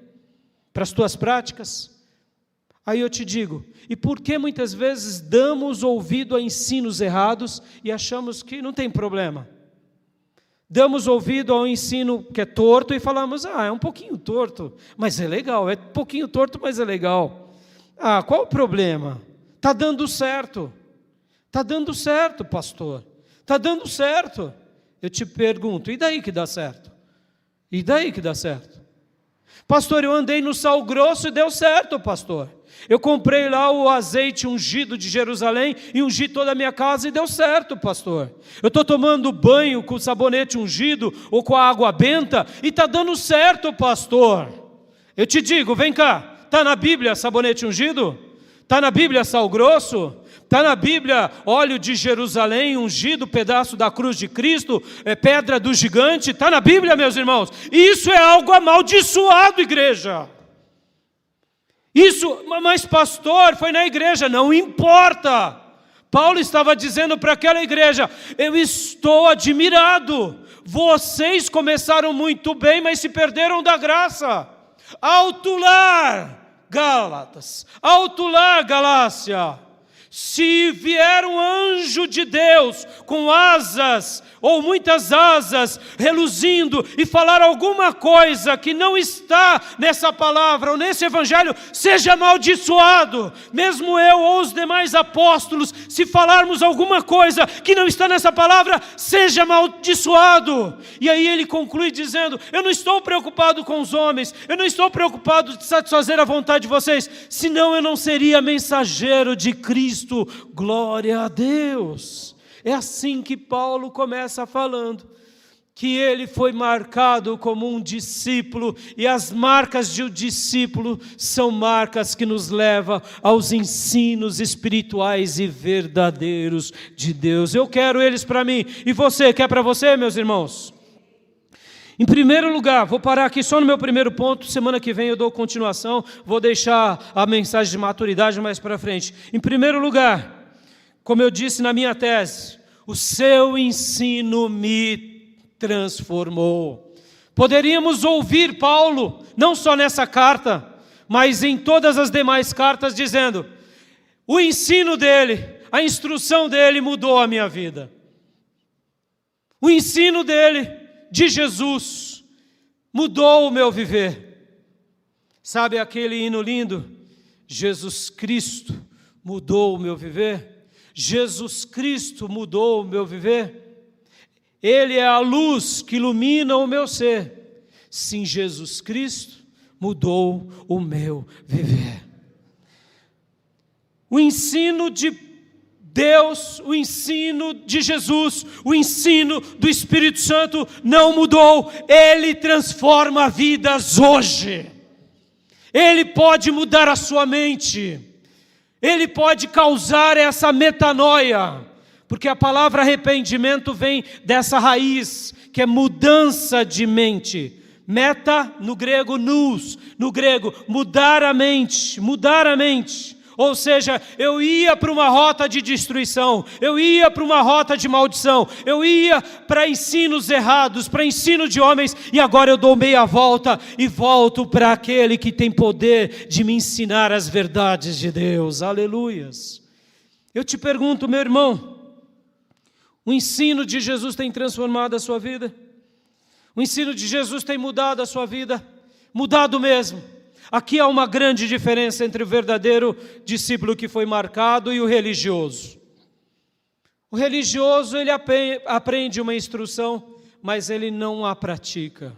Para as tuas práticas? Aí eu te digo, e por que muitas vezes damos ouvido a ensinos errados e achamos que não tem problema? Damos ouvido ao ensino que é torto e falamos, é um pouquinho torto, mas é legal, é um pouquinho torto, mas é legal. Qual o problema? Está dando certo. Está dando certo, pastor. Está dando certo. Eu te pergunto, e daí que dá certo? E daí que dá certo? Pastor, eu andei no Sal Grosso e deu certo, pastor. Eu comprei lá o azeite ungido de Jerusalém e ungi toda a minha casa e deu certo, pastor. Eu estou tomando banho com sabonete ungido ou com a água benta e está dando certo, pastor. Eu te digo, vem cá, está na Bíblia sabonete ungido? Está na Bíblia sal grosso? Está na Bíblia óleo de Jerusalém ungido, pedaço da cruz de Cristo, pedra do gigante? Está na Bíblia, meus irmãos. Isso é algo amaldiçoado, igreja. Isso, mas pastor, foi na igreja, não importa. Paulo estava dizendo para aquela igreja, eu estou admirado, vocês começaram muito bem, mas se perderam da graça. Alto lá, Gálatas, alto lá, Galácia, Se vier um anjo de Deus com asas, ou muitas asas, reluzindo, e falar alguma coisa que não está nessa palavra ou nesse evangelho, seja amaldiçoado. Mesmo eu ou os demais apóstolos, se falarmos alguma coisa que não está nessa palavra, seja amaldiçoado. E aí ele conclui dizendo: eu não estou preocupado com os homens, eu não estou preocupado de satisfazer a vontade de vocês, senão eu não seria mensageiro de Cristo. Glória a Deus. É assim que Paulo começa falando, que ele foi marcado como um discípulo, e as marcas de um discípulo são marcas que nos levam aos ensinos espirituais e verdadeiros de Deus. Eu quero eles para mim, e você quer para você, meus irmãos? Em primeiro lugar, vou parar aqui só no meu primeiro ponto, semana que vem eu dou continuação, vou deixar a mensagem de maturidade mais para frente. Em primeiro lugar, como eu disse na minha tese, o seu ensino me transformou. Poderíamos ouvir Paulo, não só nessa carta, mas em todas as demais cartas, dizendo: o ensino dele, a instrução dele mudou a minha vida. O ensino dele, de Jesus, mudou o meu viver. Sabe aquele hino lindo? Jesus Cristo mudou o meu viver. Jesus Cristo mudou o meu viver. Ele é a luz que ilumina o meu ser. Sim, Jesus Cristo mudou o meu viver. O ensino de Deus, o ensino de Jesus, o ensino do Espírito Santo não mudou. Ele transforma vidas hoje. Ele pode mudar a sua mente. Ele pode causar essa metanoia, porque a palavra arrependimento vem dessa raiz, que é mudança de mente. Meta, no grego, nous, no grego, mudar a mente, mudar a mente. Ou seja, eu ia para uma rota de destruição, eu ia para uma rota de maldição, eu ia para ensinos errados, para ensino de homens, e agora eu dou meia volta e volto para aquele que tem poder de me ensinar as verdades de Deus. Aleluias. Eu te pergunto, meu irmão, o ensino de Jesus tem transformado a sua vida? O ensino de Jesus tem mudado a sua vida? Mudado mesmo. Aqui há uma grande diferença entre o verdadeiro discípulo que foi marcado e o religioso. O religioso, ele aprende uma instrução, mas ele não a pratica.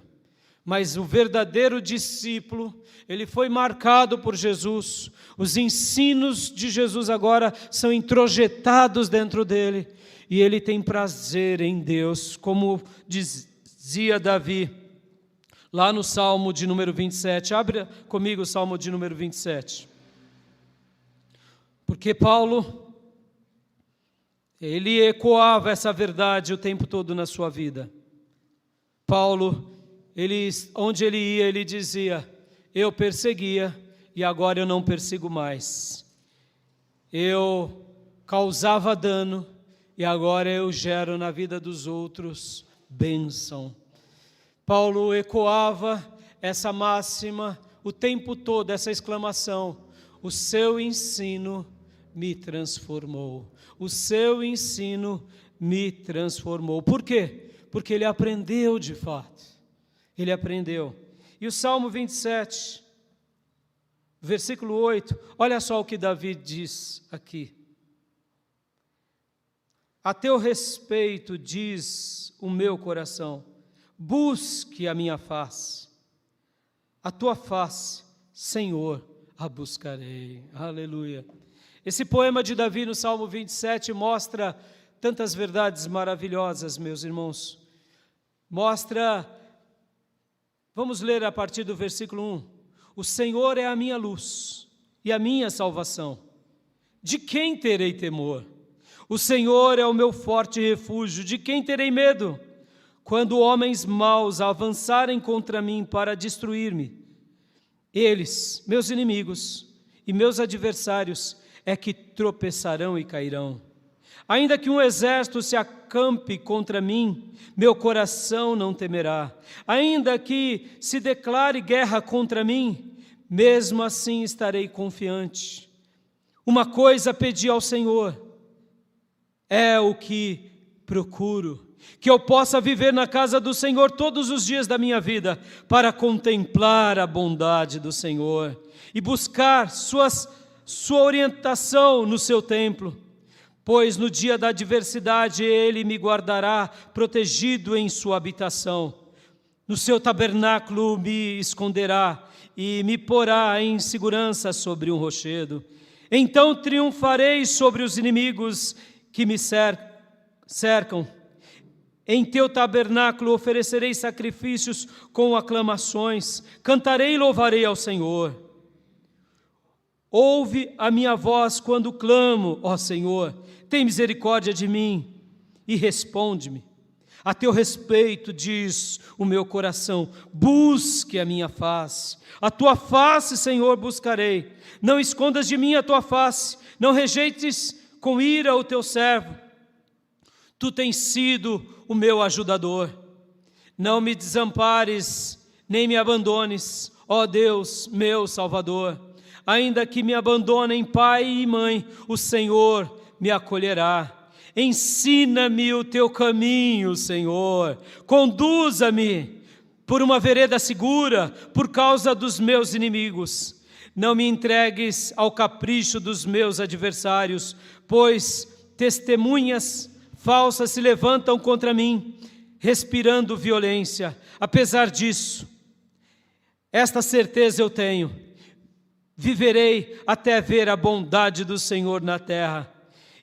Mas o verdadeiro discípulo, ele foi marcado por Jesus. Os ensinos de Jesus agora são introjetados dentro dele. E ele tem prazer em Deus, como dizia Davi, lá no Salmo de número 27, abra comigo o Salmo de número 27. Porque Paulo, ele ecoava essa verdade o tempo todo na sua vida. Paulo, onde ele ia, ele dizia: eu perseguia e agora eu não persigo mais. Eu causava dano e agora eu gero na vida dos outros bênção. Paulo ecoava essa máxima o tempo todo, essa exclamação: o seu ensino me transformou. O seu ensino me transformou. Por quê? Porque ele aprendeu de fato. Ele aprendeu. E o Salmo 27, versículo 8, olha só o que Davi diz aqui. A teu respeito diz o meu coração: busque a minha face, a tua face, Senhor, a buscarei. Aleluia. Esse poema de Davi no Salmo 27 mostra tantas verdades maravilhosas, meus irmãos. Mostra, vamos ler a partir do versículo 1. O Senhor é a minha luz e a minha salvação. De quem terei temor? O Senhor é o meu forte refúgio. De quem terei medo? Quando homens maus avançarem contra mim para destruir-me, eles, meus inimigos e meus adversários, é que tropeçarão e cairão. Ainda que um exército se acampe contra mim, meu coração não temerá. Ainda que se declare guerra contra mim, mesmo assim estarei confiante. Uma coisa pedi ao Senhor, é o que procuro, que eu possa viver na casa do Senhor todos os dias da minha vida, para contemplar a bondade do Senhor e buscar sua orientação no seu templo. Pois no dia da adversidade Ele me guardará protegido em sua habitação. No seu tabernáculo me esconderá e me porá em segurança sobre um rochedo. Então triunfarei sobre os inimigos que me cercam. Em teu tabernáculo oferecerei sacrifícios com aclamações, cantarei e louvarei ao Senhor. Ouve a minha voz quando clamo, ó Senhor, tem misericórdia de mim e responde-me. A teu respeito, diz o meu coração, busque a minha face. A tua face, Senhor, buscarei. Não escondas de mim a tua face, não rejeites com ira o teu servo. Tu tens sido o meu ajudador. Não me desampares, nem me abandones, ó Deus, meu Salvador. Ainda que me abandonem pai e mãe, o Senhor me acolherá. Ensina-me o teu caminho, Senhor. Conduza-me por uma vereda segura, por causa dos meus inimigos. Não me entregues ao capricho dos meus adversários, pois testemunhas falsas se levantam contra mim, respirando violência. Apesar disso, esta certeza eu tenho: viverei até ver a bondade do Senhor na terra.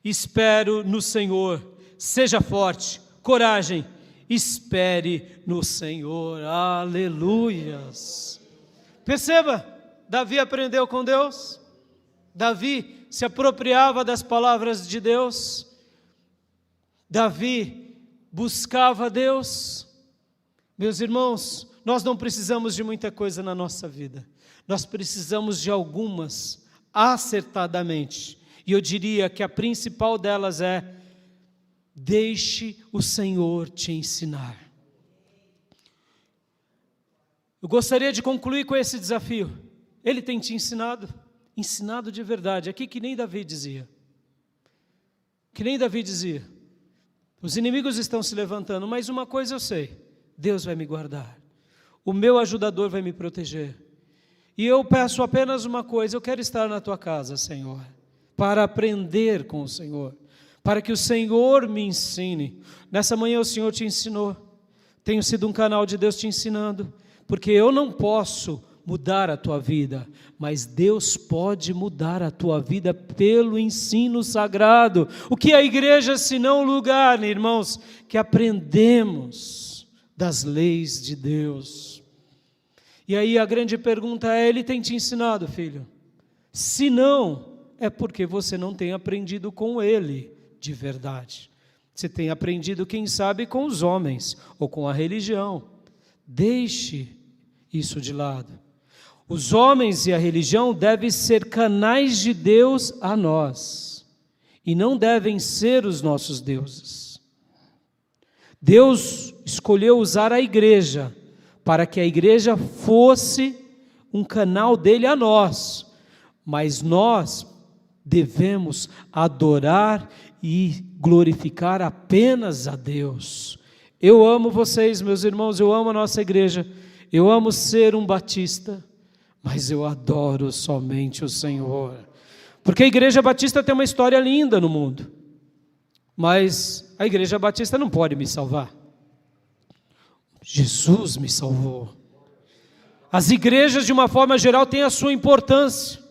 Espero no Senhor, seja forte, coragem, espere no Senhor. Aleluias. Perceba, Davi aprendeu com Deus, Davi se apropriava das palavras de Deus, Davi buscava Deus. Meus irmãos, nós não precisamos de muita coisa na nossa vida, nós precisamos de algumas, acertadamente. E eu diria que a principal delas é: deixe o Senhor te ensinar. Eu gostaria de concluir com esse desafio. Ele tem te ensinado de verdade. Aqui que nem Davi dizia. Os inimigos estão se levantando, mas uma coisa eu sei: Deus vai me guardar. O meu ajudador vai me proteger. E eu peço apenas uma coisa: eu quero estar na tua casa, Senhor, para aprender com o Senhor, para que o Senhor me ensine. Nessa manhã o Senhor te ensinou, tenho sido um canal de Deus te ensinando, porque eu não posso mudar a tua vida, mas Deus pode mudar a tua vida pelo ensino sagrado. O que é a igreja senão um lugar, irmãos, que aprendemos das leis de Deus? E aí a grande pergunta é: Ele tem te ensinado, filho? Se não, é porque você não tem aprendido com Ele de verdade. Você tem aprendido, quem sabe, com os homens ou com a religião. Deixe isso de lado. Os homens e a religião devem ser canais de Deus a nós, e não devem ser os nossos deuses. Deus escolheu usar a igreja para que a igreja fosse um canal dele a nós, mas nós devemos adorar e glorificar apenas a Deus. Eu amo vocês, meus irmãos, eu amo a nossa igreja, eu amo ser um batista, mas eu adoro somente o Senhor, porque a igreja batista tem uma história linda no mundo, mas a igreja batista não pode me salvar. Jesus me salvou. As igrejas, de uma forma geral, têm a sua importância,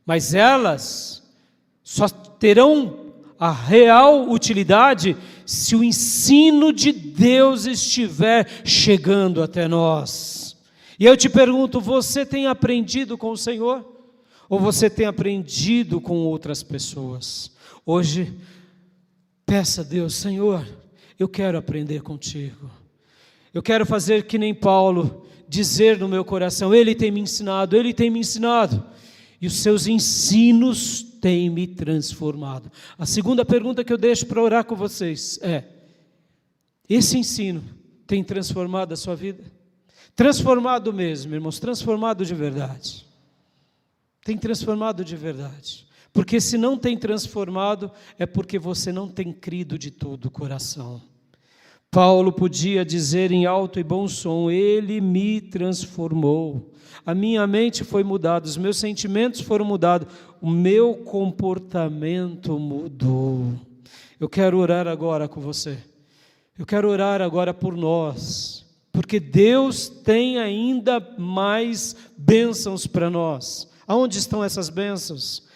mas elas só terão a real utilidade se o ensino de Deus estiver chegando até nós. E eu te pergunto: você tem aprendido com o Senhor? Ou você tem aprendido com outras pessoas? Hoje, peça a Deus: Senhor, eu quero aprender contigo. Eu quero fazer que nem Paulo, dizer no meu coração: Ele tem me ensinado, Ele tem me ensinado, e os seus ensinos têm me transformado. A segunda pergunta que eu deixo para orar com vocês é: esse ensino tem transformado a sua vida? Transformado mesmo, irmãos, transformado de verdade. Tem transformado de verdade. Porque se não tem transformado, é porque você não tem crido de todo o coração. Paulo podia dizer em alto e bom som: Ele me transformou, a minha mente foi mudada, os meus sentimentos foram mudados, o meu comportamento mudou. Eu quero orar agora com você, eu quero orar agora por nós, porque Deus tem ainda mais bênçãos para nós. Aonde estão essas bênçãos?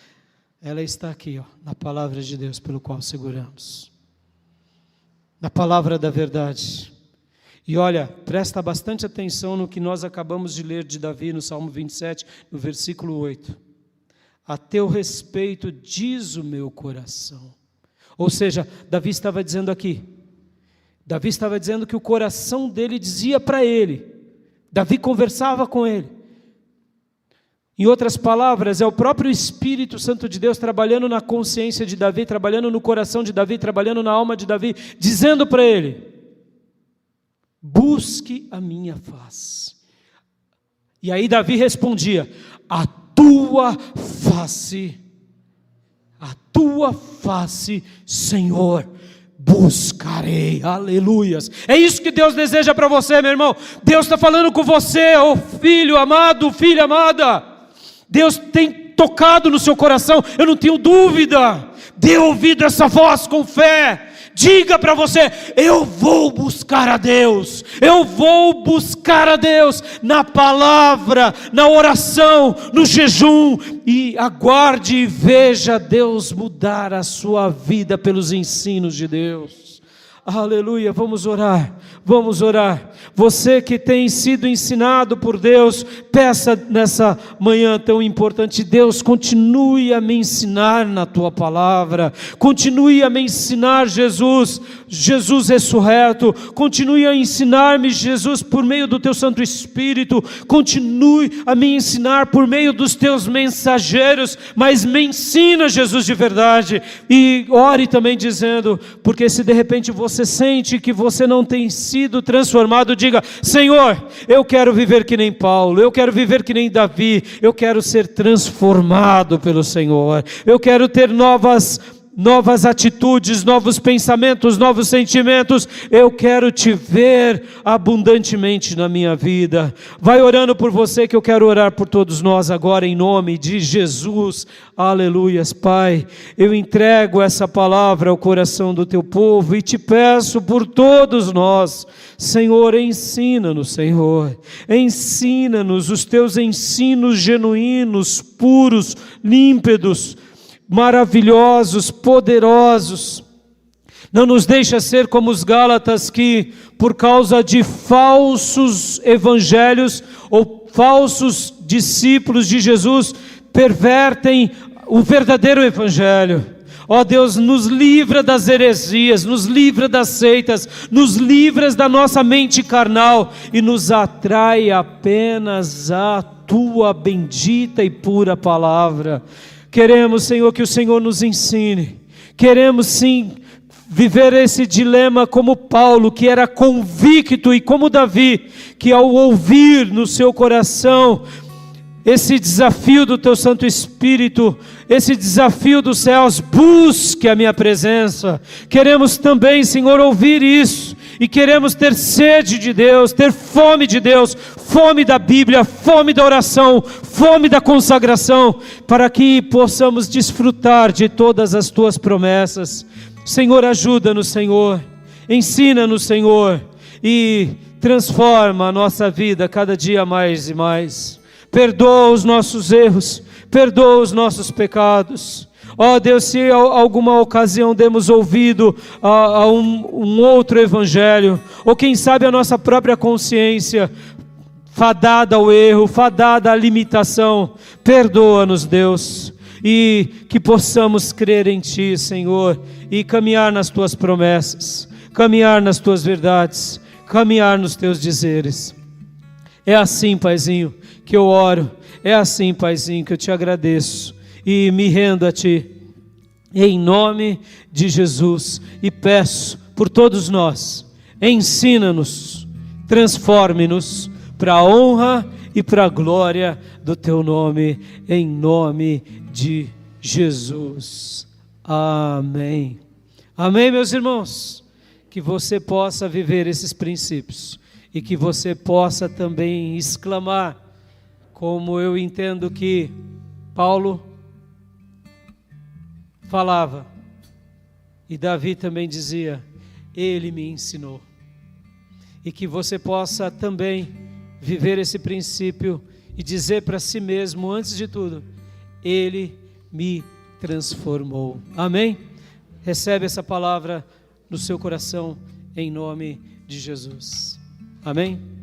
Ela está aqui, na palavra de Deus pelo qual seguramos, na palavra da verdade. E olha, presta bastante atenção no que nós acabamos de ler de Davi no Salmo 27, no versículo 8. A teu respeito diz o meu coração. Ou seja, Davi estava dizendo aqui, Davi estava dizendo que o coração dele dizia para ele, Davi conversava com ele. Em outras palavras, é o próprio Espírito Santo de Deus trabalhando na consciência de Davi, trabalhando no coração de Davi, trabalhando na alma de Davi, dizendo para ele: busque a minha face. E aí Davi respondia: a tua face, Senhor, buscarei. Aleluias. É isso que Deus deseja para você, meu irmão. Deus está falando com você, ô filho amado, filha amada. Deus tem tocado no seu coração, eu não tenho dúvida. Dê ouvido a essa voz com fé. Diga para você: eu vou buscar a Deus, eu vou buscar a Deus na palavra, na oração, no jejum, e aguarde e veja Deus mudar a sua vida pelos ensinos de Deus. Aleluia, vamos orar. Você que tem sido ensinado por Deus, peça nessa manhã tão importante: Deus, continue a me ensinar na tua palavra, continue a me ensinar Jesus ressurreto, continue a ensinar-me Jesus por meio do teu Santo Espírito, continue a me ensinar por meio dos teus mensageiros, mas me ensina Jesus de verdade. E ore também dizendo, porque se de repente você sente que você não tem sido transformado, diga: Senhor, eu quero viver que nem Paulo, eu quero viver que nem Davi, eu quero ser transformado pelo Senhor, eu quero ter novas atitudes, novos pensamentos, novos sentimentos, eu quero te ver abundantemente na minha vida. Vai orando por você, que eu quero orar por todos nós agora em nome de Jesus. Aleluias. Pai, eu entrego essa palavra ao coração do teu povo e te peço por todos nós, Senhor, ensina-nos, Senhor, ensina-nos os teus ensinos genuínos, puros, límpidos, maravilhosos, poderosos. Não nos deixa ser como os Gálatas que, por causa de falsos evangelhos ou falsos discípulos de Jesus, pervertem o verdadeiro evangelho. Ó Deus, nos livra das heresias, nos livra das seitas, nos livra da nossa mente carnal e nos atrai apenas a tua bendita e pura palavra. Queremos, Senhor, que o Senhor nos ensine. Queremos sim viver esse dilema como Paulo, que era convicto, e como Davi, que ao ouvir no seu coração esse desafio do teu Santo Espírito, esse desafio dos céus: busque a minha presença. Queremos também, Senhor, ouvir isso, e queremos ter sede de Deus, ter fome de Deus, fome da Bíblia, fome da oração, fome da consagração, para que possamos desfrutar de todas as tuas promessas. Senhor, ajuda-nos, Senhor, ensina-nos, Senhor, e transforma a nossa vida cada dia mais e mais. Perdoa os nossos erros, perdoa os nossos pecados. Ó Deus, se em alguma ocasião demos ouvido a um outro evangelho, ou quem sabe a nossa própria consciência fadada ao erro, fadada à limitação, perdoa-nos, Deus, e que possamos crer em Ti, Senhor, e caminhar nas Tuas promessas, caminhar nas Tuas verdades, caminhar nos Teus dizeres. É assim, Paizinho, que eu oro, é assim, Paizinho, que eu Te agradeço e me rendo a Ti, em nome de Jesus, e peço por todos nós: ensina-nos, transforme-nos para a honra e para a glória do Teu nome, em nome de Jesus. Amém. Amém, meus irmãos? Que você possa viver esses princípios e que você possa também exclamar, como eu entendo que Paulo falava, e Davi também dizia, ele me ensinou. E que você possa também viver esse princípio e dizer para si mesmo, antes de tudo, ele me transformou. Amém? Recebe essa palavra no seu coração, em nome de Jesus. Amém?